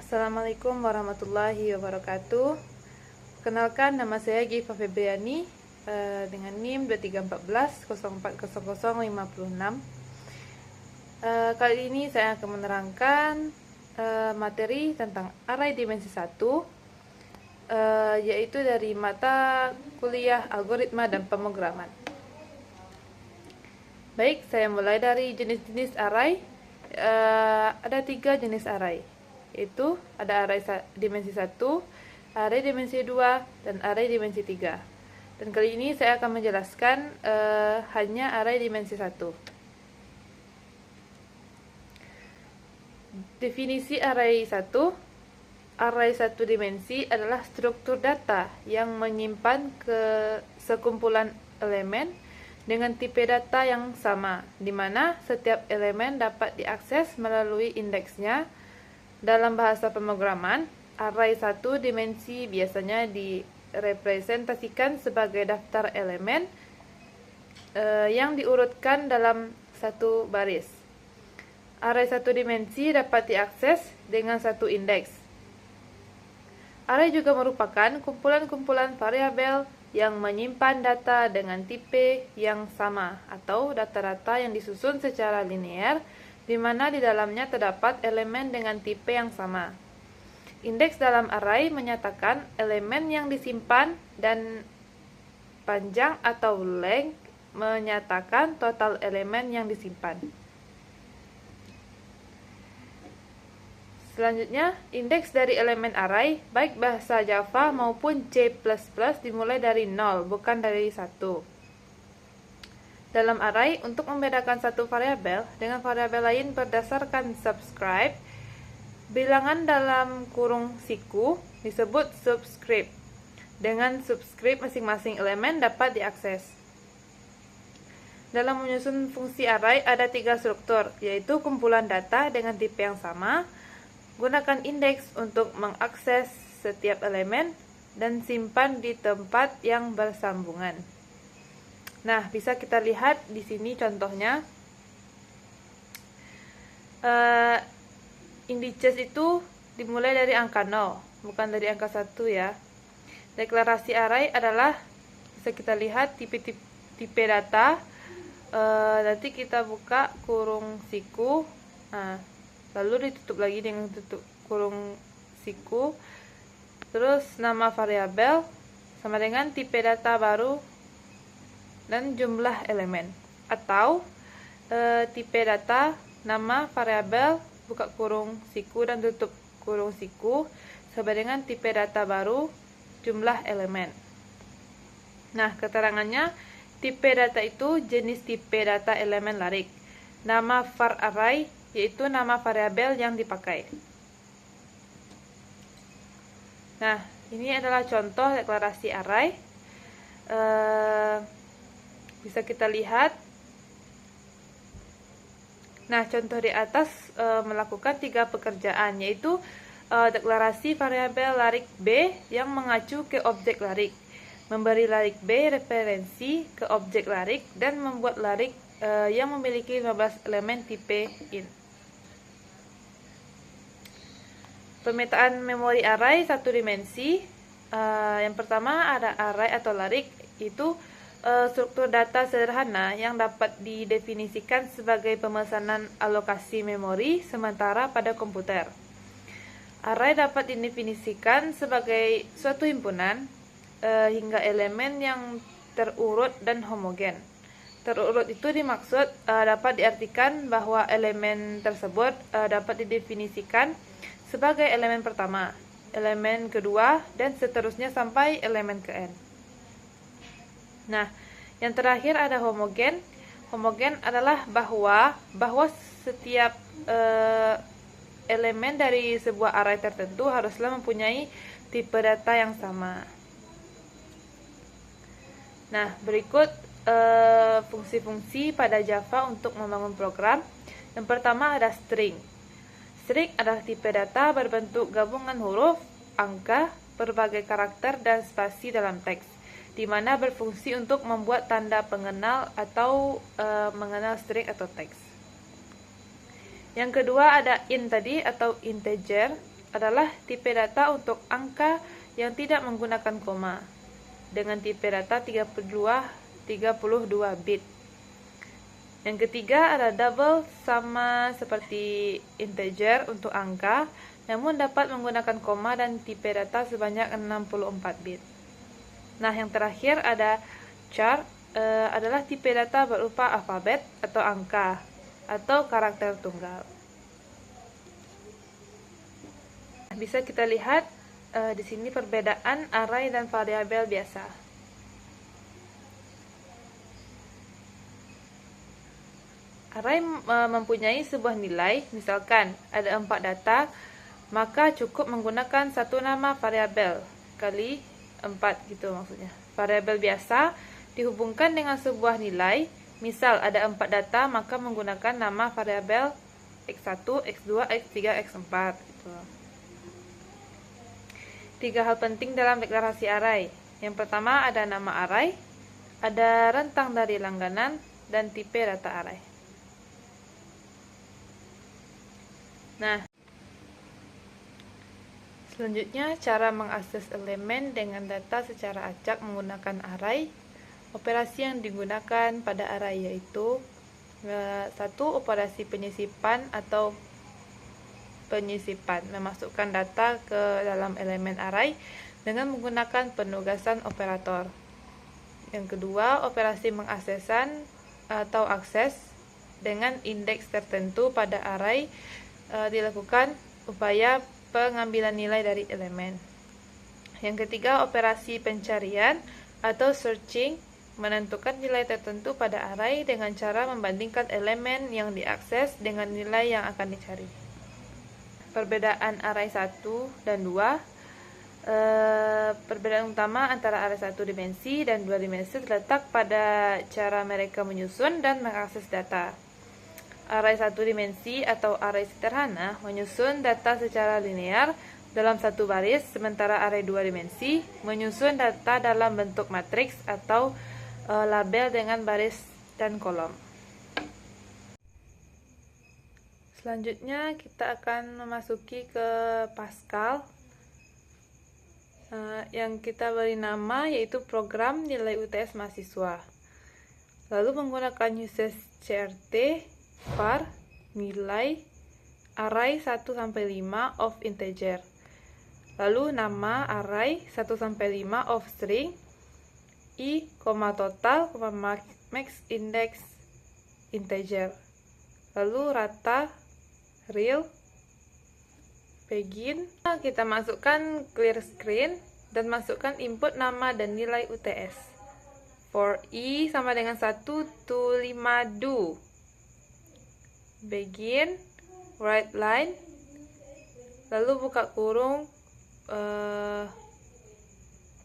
Assalamualaikum warahmatullahi wabarakatuh. Kenalkan, nama saya Giva Febriani dengan NIM 2314 040056. Kali ini saya akan menerangkan materi tentang array dimensi 1, yaitu dari mata kuliah algoritma dan pemrograman. Baik, saya mulai dari jenis-jenis array. Ada 3 jenis array, yaitu ada array dimensi 1, array dimensi 2, dan array dimensi 3. Dan kali ini saya akan menjelaskan hanya array dimensi 1. Definisi array 1. Array 1 dimensi adalah struktur data yang menyimpan sekumpulan elemen dengan tipe data yang sama, di mana setiap elemen dapat diakses melalui indeksnya. Dalam bahasa pemrograman, array 1 dimensi biasanya direpresentasikan sebagai daftar elemen yang diurutkan dalam satu baris. Array 1 dimensi dapat diakses dengan satu indeks. Array juga merupakan kumpulan-kumpulan variabel yang menyimpan data dengan tipe yang sama atau data-data yang disusun secara linear, di mana di dalamnya terdapat elemen dengan tipe yang sama. Indeks dalam array menyatakan elemen yang disimpan, dan panjang atau length menyatakan total elemen yang disimpan. Selanjutnya, indeks dari elemen array, baik bahasa Java maupun C++, dimulai dari 0, bukan dari 1. Dalam array, untuk membedakan satu variabel dengan variabel lain berdasarkan subscribe, bilangan dalam kurung siku disebut subscript. Dengan subscript, masing-masing elemen dapat diakses. Dalam menyusun fungsi array, ada 3 struktur, yaitu kumpulan data dengan tipe yang sama, gunakan indeks untuk mengakses setiap elemen, dan simpan di tempat yang bersambungan. Nah, bisa kita lihat di sini contohnya. Indices itu dimulai dari angka 0, bukan dari angka 1 ya. Deklarasi array adalah, bisa kita lihat tipe data. Nanti kita buka kurung siku. Lalu ditutup lagi dengan tutup kurung siku. Terus nama variabel sama dengan tipe data baru dan jumlah elemen. Atau tipe data, nama variabel, buka kurung siku dan tutup kurung siku, sama dengan tipe data baru, jumlah elemen. Nah, keterangannya, tipe data itu jenis tipe data elemen larik. Nama var array yaitu nama variabel yang dipakai. Nah, ini adalah contoh deklarasi array. Bisa kita lihat. Nah, contoh di atas melakukan 3 pekerjaan, yaitu deklarasi variabel larik B yang mengacu ke objek larik, memberi larik B referensi ke objek larik, dan membuat larik yang memiliki 15 elemen tipe int. Pemetaan memori array 1 dimensi. Yang pertama ada array atau larik, itu struktur data sederhana yang dapat didefinisikan sebagai pemesanan alokasi memori sementara pada komputer. Array dapat didefinisikan sebagai suatu himpunan hingga elemen yang terurut dan homogen. Terurut itu dimaksud dapat diartikan bahwa elemen tersebut dapat didefinisikan sebagai elemen pertama, elemen kedua, dan seterusnya sampai elemen ke n. Nah, yang terakhir ada homogen. Homogen adalah bahwa setiap elemen dari sebuah array tertentu haruslah mempunyai tipe data yang sama. Nah, berikut fungsi-fungsi pada Java untuk membangun program. Yang pertama ada string. String adalah tipe data berbentuk gabungan huruf, angka, berbagai karakter, dan spasi dalam teks, di mana berfungsi untuk membuat tanda pengenal atau mengenal string atau teks. Yang kedua ada int tadi atau integer. adalah tipe data untuk angka yang tidak menggunakan koma, dengan tipe data 32 bit. Yang ketiga ada double, sama seperti integer untuk angka, namun dapat menggunakan koma dan tipe data sebanyak 64 bit. Nah, yang terakhir ada char, adalah tipe data berupa alfabet atau angka atau karakter tunggal. Bisa kita lihat di sini perbedaan array dan variabel biasa. Array mempunyai sebuah nilai, misalkan ada 4 data, maka cukup menggunakan satu nama variabel kali 4 gitu maksudnya. Variabel biasa dihubungkan dengan sebuah nilai, misal ada 4 data, maka menggunakan nama variabel x1, x2, x3, x4 gitu. 3 hal penting dalam deklarasi array. Yang pertama ada nama array, ada rentang dari langganan, dan tipe data array. Nah, selanjutnya cara mengakses elemen dengan data secara acak menggunakan array. Operasi yang digunakan pada array yaitu satu, operasi penyisipan atau penyisipan, memasukkan data ke dalam elemen array dengan menggunakan penugasan operator. Yang kedua, operasi mengaksesan atau akses dengan indeks tertentu pada array dilakukan upaya pengambilan nilai dari elemen. Yang ketiga, operasi pencarian atau searching, menentukan nilai tertentu pada array dengan cara membandingkan elemen yang diakses dengan nilai yang akan dicari. Perbedaan array 1 dan 2. Perbedaan utama antara array 1 dimensi dan 2 dimensi terletak pada cara mereka menyusun dan mengakses data. Array 1 dimensi atau array sederhana menyusun data secara linear dalam satu baris, sementara array 2 dimensi menyusun data dalam bentuk matriks atau label dengan baris dan kolom. Selanjutnya kita akan memasuki ke Pascal yang kita beri nama yaitu program nilai UTS mahasiswa. Lalu menggunakan uses crt var nilai array 1-5 of integer. Lalu nama array 1-5 of string i, total, max index integer. Lalu rata real begin. Kita masukkan clear screen dan masukkan input nama dan nilai UTS. For i sama dengan 1 to 5 do. Begin, write line, lalu buka kurung,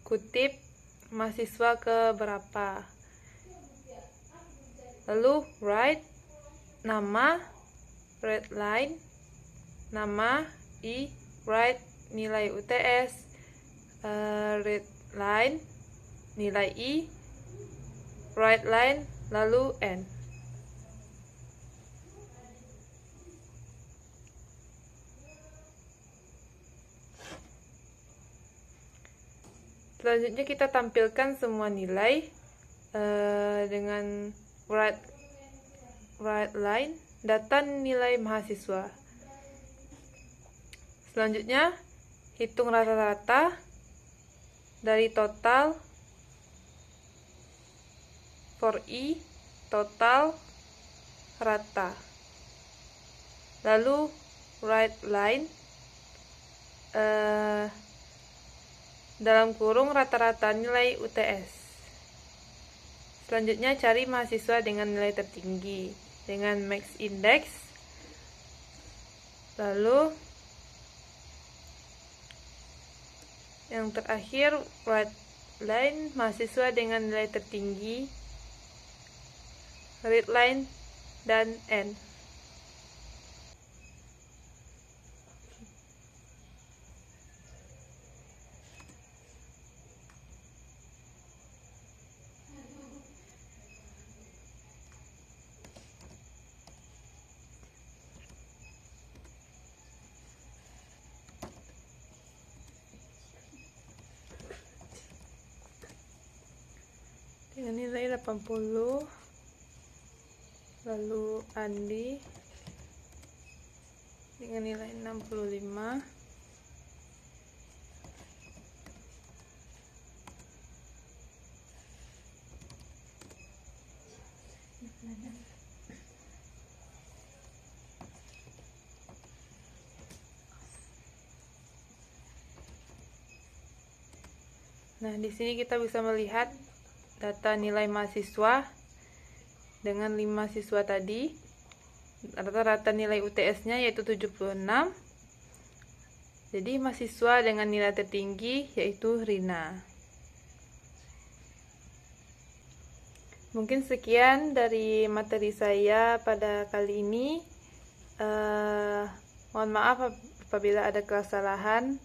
kutip mahasiswa ke berapa, lalu write nama, write line, nama i, write nilai UTS, write line, nilai i, write line, lalu end. Selanjutnya kita tampilkan semua nilai dengan write line, data nilai mahasiswa. Selanjutnya hitung rata-rata dari total for i, total, rata. Lalu write line dalam kurung rata-rata nilai UTS. Selanjutnya cari mahasiswa dengan nilai tertinggi dengan max index. Lalu yang terakhir write line mahasiswa dengan nilai tertinggi, read line, dan end. dengan nilai 80. Lalu Andi dengan nilai 65. Nah, di sini kita bisa melihat data nilai mahasiswa dengan 5 siswa tadi. Rata-rata nilai UTS-nya yaitu 76. Jadi mahasiswa dengan nilai tertinggi yaitu Rina. Mungkin sekian dari materi saya pada kali ini. Mohon maaf apabila ada kesalahan.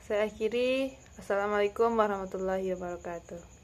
Saya akhiri. Assalamualaikum warahmatullahi wabarakatuh.